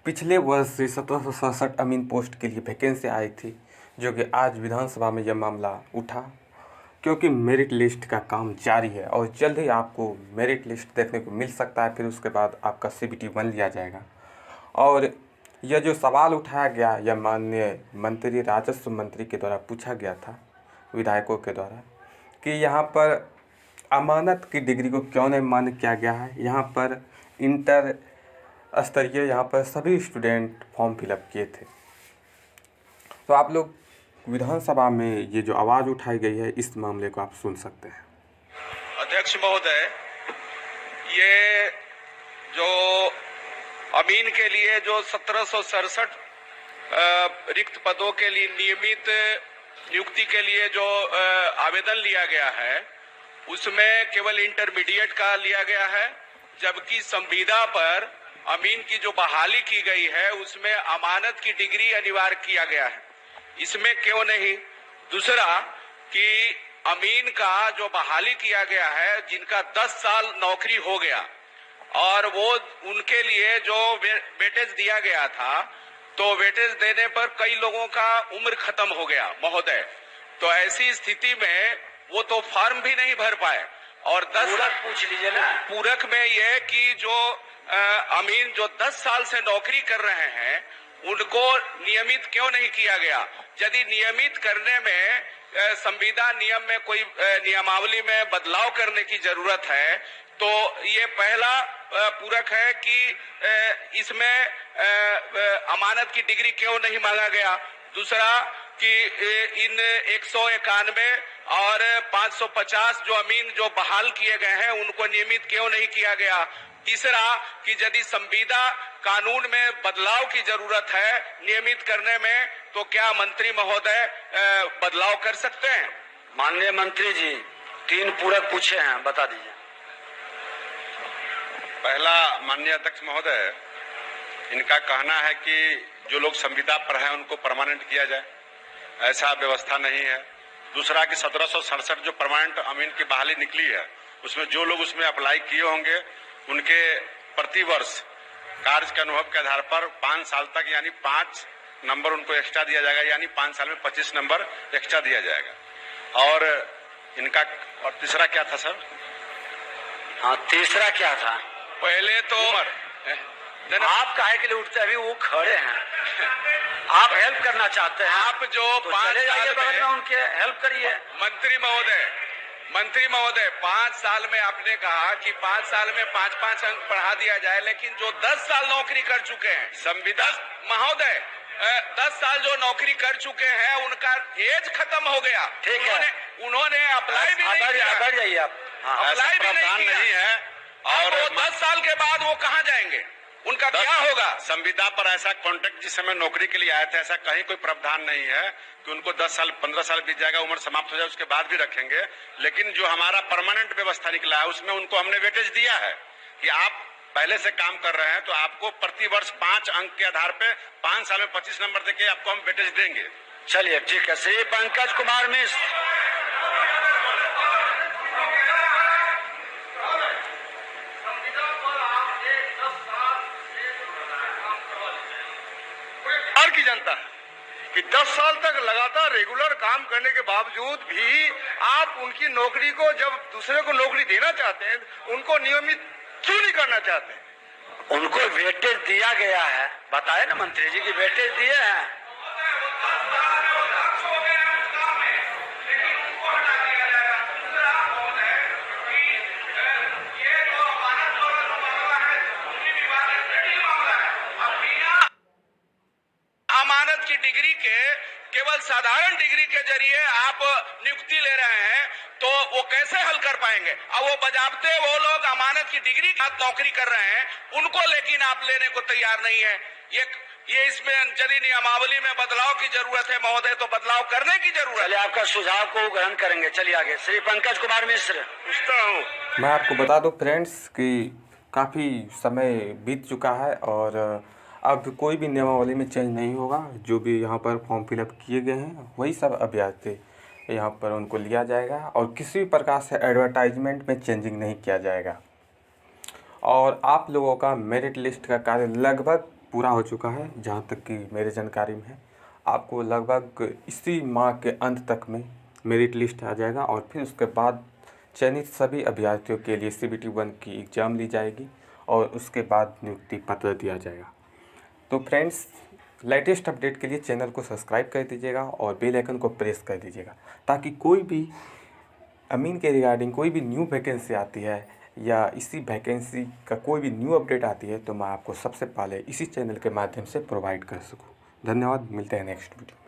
पिछले वर्ष 1767 अमीन पोस्ट के लिए वैकेंसी आई थी, जो कि आज विधानसभा में यह मामला उठा। क्योंकि मेरिट लिस्ट का काम जारी है और जल्द ही आपको मेरिट लिस्ट देखने को मिल सकता है। फिर उसके बाद आपका CBT 1 लिया जाएगा। और यह जो सवाल उठाया गया, यह माननीय मंत्री राजस्व मंत्री के द्वारा पूछा गया था, विधायकों के द्वारा, कि यहाँ पर अमानत की डिग्री को क्यों नहीं मान्य किया गया है। यहाँ पर इंटर स्तरीय यहाँ पर सभी स्टूडेंट फॉर्म फिलअप किए थे। तो आप लोग विधानसभा में ये जो आवाज़ उठाई गई है, इस मामले को आप सुन सकते हैं। अध्यक्ष महोदय, ये जो अमीन के लिए जो 1767 रिक्त पदों के लिए नियमित नियुक्ति के लिए जो आवेदन लिया गया है, उसमें केवल इंटरमीडिएट का लिया गया है, जबकि संविदा पर अमीन की जो बहाली की गई है उसमें अमानत की डिग्री अनिवार्य किया गया है। इसमें क्यों नहीं? दूसरा कि अमीन का जो बहाली किया गया है, जिनका 10 साल नौकरी हो गया और वो उनके लिए जो वेटेज दिया गया था, तो वेटेज देने पर कई लोगों का उम्र खत्म हो गया महोदय। तो ऐसी स्थिति में वो तो फॉर्म भी नहीं भर पाए। और 10 साल पूछ लीजिए ना, पूरक में ये कि जो अमीन जो 10 साल से नौकरी कर रहे हैं, उनको नियमित क्यों नहीं किया गया? यदि नियमित करने में संविदा नियम में कोई नियमावली में बदलाव करने की जरूरत है, तो ये पहला पूरक है कि इसमें अमानत की डिग्री क्यों नहीं मांगा गया। दूसरा कि इन 191 और 550 जो अमीन जो बहाल किए गए हैं, उनको नियमित क्यों नहीं किया गया। तीसरा कि यदि संविदा कानून में बदलाव की जरूरत है नियमित करने में, तो क्या मंत्री महोदय बदलाव कर सकते हैं? माननीय मंत्री जी, 3 पूरक पूछे हैं, बता दीजिए। पहला, माननीय अध्यक्ष महोदय, इनका कहना है कि जो लोग संविदा पर हैं उनको परमानेंट किया जाए, ऐसा व्यवस्था नहीं है। दूसरा कि 1767 जो परमानेंट अमीन की बहाली निकली है, उसमें जो लोग उसमें अप्लाई किए होंगे उनके प्रति वर्ष कार्य के अनुभव के आधार पर 5 साल तक यानी 5 नंबर उनको एक्स्ट्रा दिया जाएगा, यानी 5 साल में 25 नंबर एक्स्ट्रा दिया जाएगा। और इनका और तीसरा क्या था सर? हाँ, तीसरा क्या था? पहले तो आप काहे के लिए उठते? अभी वो खड़े हैं, आप हेल्प करना चाहते हैं। आप जो तो 5 साल में उनके हेल्प करिए। मंत्री महोदय 5 साल में आपने कहा कि 5 साल में 5-5 अंक बढ़ा दिया जाए, लेकिन जो 10 साल नौकरी कर चुके हैं संविदा महोदय, 10 साल जो नौकरी कर चुके हैं उनका एज खत्म हो गया। ठीक है, उन्होंने अप्लाई भी नहीं किया। बढ़ जाइए आप। अप्लाई भी नहीं है और 10 साल के बाद वो कहाँ जाएंगे? उनका क्या होगा? संविदा पर ऐसा कॉन्ट्रैक्ट जिस समय नौकरी के लिए आए थे, ऐसा कहीं कोई प्रावधान नहीं है कि उनको 10 साल 15 साल बीत जाएगा, उम्र समाप्त हो जाए, उसके बाद भी रखेंगे। लेकिन जो हमारा परमानेंट व्यवस्था निकला है उसमें उनको हमने वेटेज दिया है कि आप पहले से काम कर रहे हैं तो आपको प्रति वर्ष 5 अंक के आधार पे 5 साल में 25 नंबर देके आपको हम वेटेज देंगे। चलिए ठीक है। श्री पंकज कुमार मिश्र। की जनता कि 10 साल तक लगातार रेगुलर काम करने के बावजूद भी आप उनकी नौकरी को, जब दूसरे को नौकरी देना चाहते हैं, उनको नियमित क्यों नहीं करना चाहते? उनको वेटेज दिया गया है, बताए ना मंत्री जी की वेटेज दिए हैं। अमानत की डिग्री के केवल साधारण डिग्री के जरिए आप नियुक्ति ले रहे हैं, तो वो कैसे हल कर पाएंगे? अब वो बजाबते वो लोग अमानत की डिग्री के साथ नौकरी कर रहे हैं, उनको लेकिन आप लेने को तैयार नहीं है। ये इसमें यदि नियमावली में बदलाव की जरूरत है महोदय, तो बदलाव करने की जरूरत है। चलिए, आपका सुझाव को ग्रहण करेंगे। चलिए आगे। श्री पंकज कुमार मिश्र। पूछता हूँ, मैं आपको बता दूं फ्रेंड्स कि काफ़ी समय बीत चुका है और अब कोई भी नियमावली में चेंज नहीं होगा। जो भी यहाँ पर फॉर्म फिलअप किए गए हैं वही सब अभ्यर्थी यहाँ पर उनको लिया जाएगा और किसी भी प्रकार से एडवर्टाइजमेंट में चेंजिंग नहीं किया जाएगा। और आप लोगों का मेरिट लिस्ट का कार्य लगभग पूरा हो चुका है, जहाँ तक कि मेरे जानकारी में है। आपको लगभग इसी माह के अंत तक में मेरिट लिस्ट आ जाएगा और फिर उसके बाद चयनित सभी अभ्यर्थियों के लिए CBT 1 की एग्ज़ाम ली जाएगी और उसके बाद नियुक्ति पत्र दिया जाएगा। तो फ्रेंड्स, लेटेस्ट अपडेट के लिए चैनल को सब्सक्राइब कर दीजिएगा और बेल आइकन को प्रेस कर दीजिएगा, ताकि कोई भी अमीन के रिगार्डिंग कोई भी न्यू वैकेंसी आती है या इसी वैकेंसी का कोई भी न्यू अपडेट आती है तो मैं आपको सबसे पहले इसी चैनल के माध्यम से प्रोवाइड कर सकूं। धन्यवाद, मिलते हैं नेक्स्ट वीडियो।